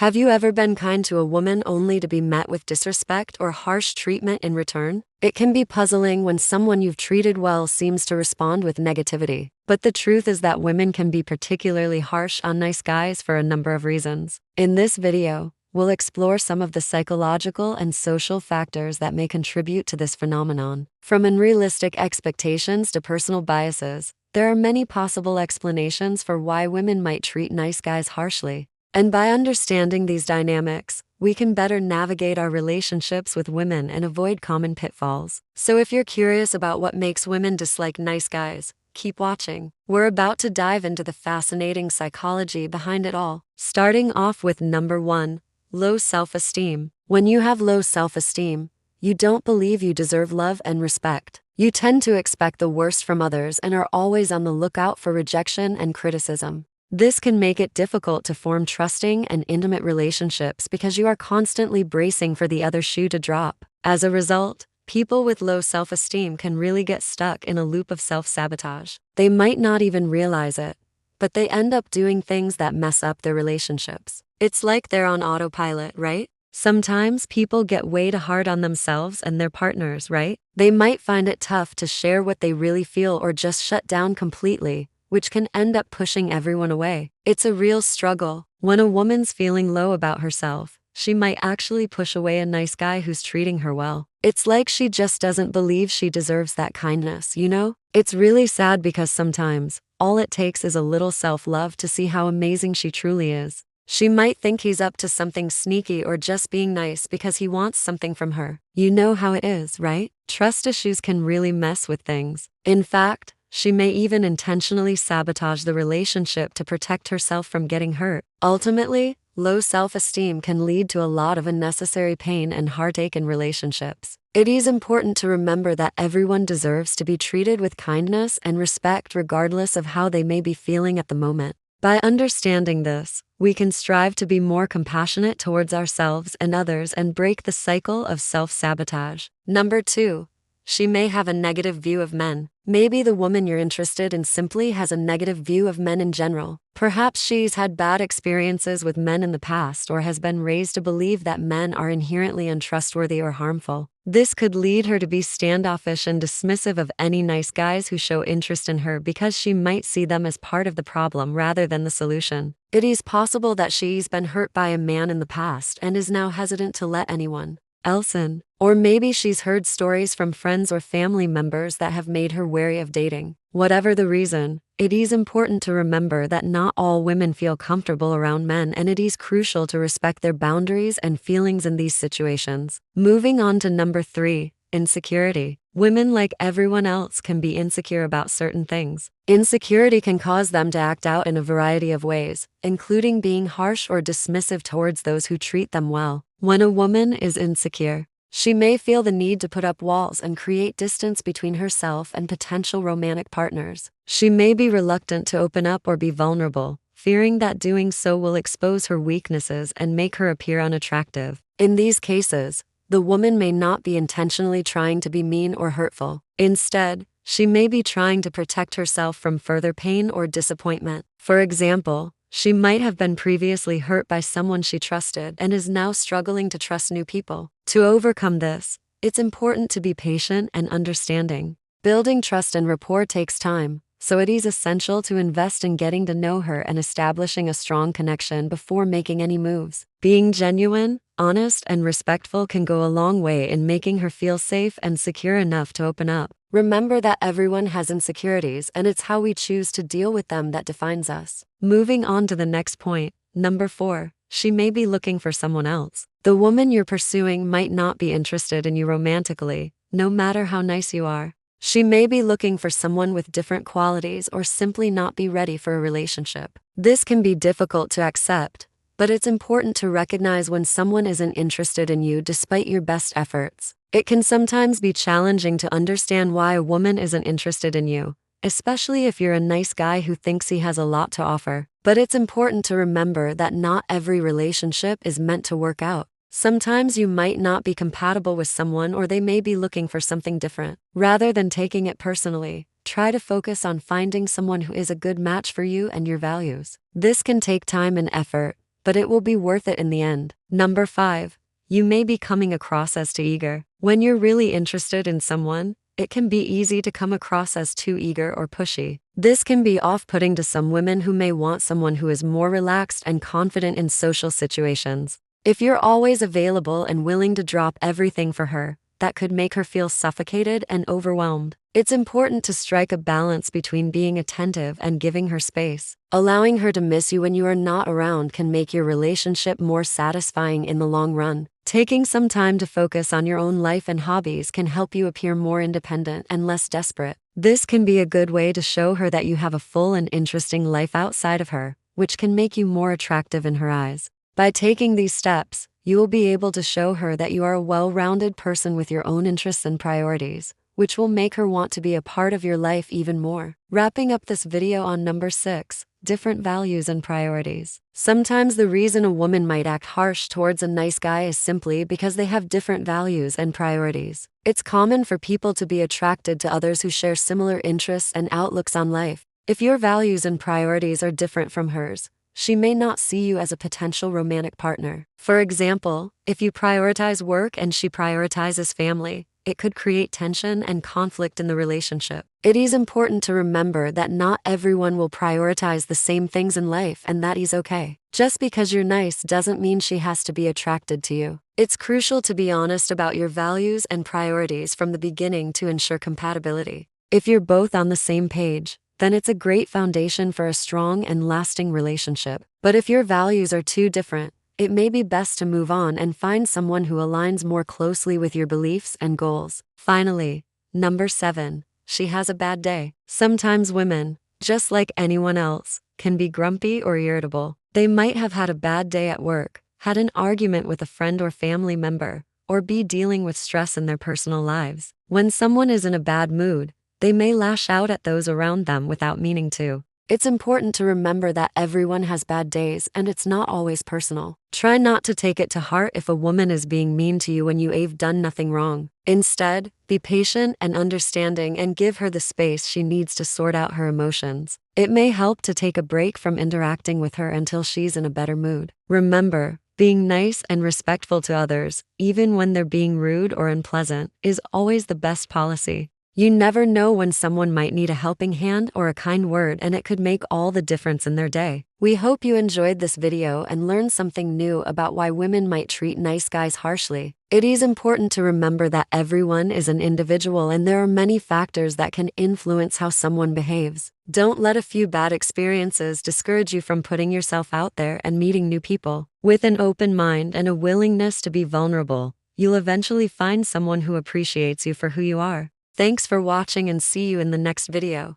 Have you ever been kind to a woman only to be met with disrespect or harsh treatment in return? It can be puzzling when someone you've treated well seems to respond with negativity. But the truth is that women can be particularly harsh on nice guys for a number of reasons. In this video, we'll explore some of the psychological and social factors that may contribute to this phenomenon. From unrealistic expectations to personal biases, there are many possible explanations for why women might treat nice guys harshly. And by understanding these dynamics, we can better navigate our relationships with women and avoid common pitfalls. So if you're curious about what makes women dislike nice guys, keep watching. We're about to dive into the fascinating psychology behind it all. Starting off with number 1, low self-esteem. When you have low self-esteem, you don't believe you deserve love and respect. You tend to expect the worst from others and are always on the lookout for rejection and criticism. This can make it difficult to form trusting and intimate relationships because you are constantly bracing for the other shoe to drop. As a result, people with low self-esteem can really get stuck in a loop of self-sabotage. They might not even realize it, but they end up doing things that mess up their relationships. It's like they're on autopilot, right? Sometimes people get way too hard on themselves and their partners, right? They might find it tough to share what they really feel or just shut down completely, which can end up pushing everyone away. It's a real struggle. When a woman's feeling low about herself, she might actually push away a nice guy who's treating her well. It's like she just doesn't believe she deserves that kindness, you know? It's really sad because sometimes, all it takes is a little self-love to see how amazing she truly is. She might think he's up to something sneaky or just being nice because he wants something from her. You know how it is, right? Trust issues can really mess with things. In fact, she may even intentionally sabotage the relationship to protect herself from getting hurt. Ultimately, low self-esteem can lead to a lot of unnecessary pain and heartache in relationships. It is important to remember that everyone deserves to be treated with kindness and respect regardless of how they may be feeling at the moment. By understanding this, we can strive to be more compassionate towards ourselves and others and break the cycle of self-sabotage. Number 2. She may have a negative view of men. Maybe the woman you're interested in simply has a negative view of men in general. Perhaps she's had bad experiences with men in the past or has been raised to believe that men are inherently untrustworthy or harmful. This could lead her to be standoffish and dismissive of any nice guys who show interest in her because she might see them as part of the problem rather than the solution. It is possible that she's been hurt by a man in the past and is now hesitant to let anyone else in. Or maybe she's heard stories from friends or family members that have made her wary of dating. Whatever the reason, it is important to remember that not all women feel comfortable around men, and it is crucial to respect their boundaries and feelings in these situations. Moving on to number 3, insecurity. Women, like everyone else, can be insecure about certain things. Insecurity can cause them to act out in a variety of ways, including being harsh or dismissive towards those who treat them well. When a woman is insecure, she may feel the need to put up walls and create distance between herself and potential romantic partners. She may be reluctant to open up or be vulnerable, fearing that doing so will expose her weaknesses and make her appear unattractive. In these cases, the woman may not be intentionally trying to be mean or hurtful. Instead, she may be trying to protect herself from further pain or disappointment. For example, she might have been previously hurt by someone she trusted and is now struggling to trust new people. To overcome this, it's important to be patient and understanding. Building trust and rapport takes time, so it is essential to invest in getting to know her and establishing a strong connection before making any moves. Being genuine, honest, and respectful can go a long way in making her feel safe and secure enough to open up. Remember that everyone has insecurities, and it's how we choose to deal with them that defines us. Moving on to the next point, number 4, she may be looking for someone else. The woman you're pursuing might not be interested in you romantically, no matter how nice you are. She may be looking for someone with different qualities or simply not be ready for a relationship. This can be difficult to accept, but it's important to recognize when someone isn't interested in you despite your best efforts. It can sometimes be challenging to understand why a woman isn't interested in you, especially if you're a nice guy who thinks he has a lot to offer. But it's important to remember that not every relationship is meant to work out. Sometimes you might not be compatible with someone, or they may be looking for something different. Rather than taking it personally, try to focus on finding someone who is a good match for you and your values. This can take time and effort, but it will be worth it in the end. Number 5. You may be coming across as too eager. When you're really interested in someone, it can be easy to come across as too eager or pushy. This can be off-putting to some women who may want someone who is more relaxed and confident in social situations. If you're always available and willing to drop everything for her, that could make her feel suffocated and overwhelmed. It's important to strike a balance between being attentive and giving her space. Allowing her to miss you when you are not around can make your relationship more satisfying in the long run. Taking some time to focus on your own life and hobbies can help you appear more independent and less desperate. This can be a good way to show her that you have a full and interesting life outside of her, which can make you more attractive in her eyes. By taking these steps, you will be able to show her that you are a well-rounded person with your own interests and priorities, which will make her want to be a part of your life even more. Wrapping up this video on number 6, different values and priorities. Sometimes the reason a woman might act harsh towards a nice guy is simply because they have different values and priorities. It's common for people to be attracted to others who share similar interests and outlooks on life. If your values and priorities are different from hers, she may not see you as a potential romantic partner. For example, if you prioritize work and she prioritizes family, it could create tension and conflict in the relationship. It is important to remember that not everyone will prioritize the same things in life, and that is okay. Just because you're nice doesn't mean she has to be attracted to you. It's crucial to be honest about your values and priorities from the beginning to ensure compatibility. If you're both on the same page, then it's a great foundation for a strong and lasting relationship. But if your values are too different, it may be best to move on and find someone who aligns more closely with your beliefs and goals. Finally, number 7, she has a bad day. Sometimes women, just like anyone else, can be grumpy or irritable. They might have had a bad day at work, had an argument with a friend or family member, or be dealing with stress in their personal lives. When someone is in a bad mood, they may lash out at those around them without meaning to. It's important to remember that everyone has bad days and it's not always personal. Try not to take it to heart if a woman is being mean to you when you've done nothing wrong. Instead, be patient and understanding and give her the space she needs to sort out her emotions. It may help to take a break from interacting with her until she's in a better mood. Remember, being nice and respectful to others, even when they're being rude or unpleasant, is always the best policy. You never know when someone might need a helping hand or a kind word, and it could make all the difference in their day. We hope you enjoyed this video and learned something new about why women might treat nice guys harshly. It is important to remember that everyone is an individual and there are many factors that can influence how someone behaves. Don't let a few bad experiences discourage you from putting yourself out there and meeting new people. With an open mind and a willingness to be vulnerable, you'll eventually find someone who appreciates you for who you are. Thanks for watching and see you in the next video.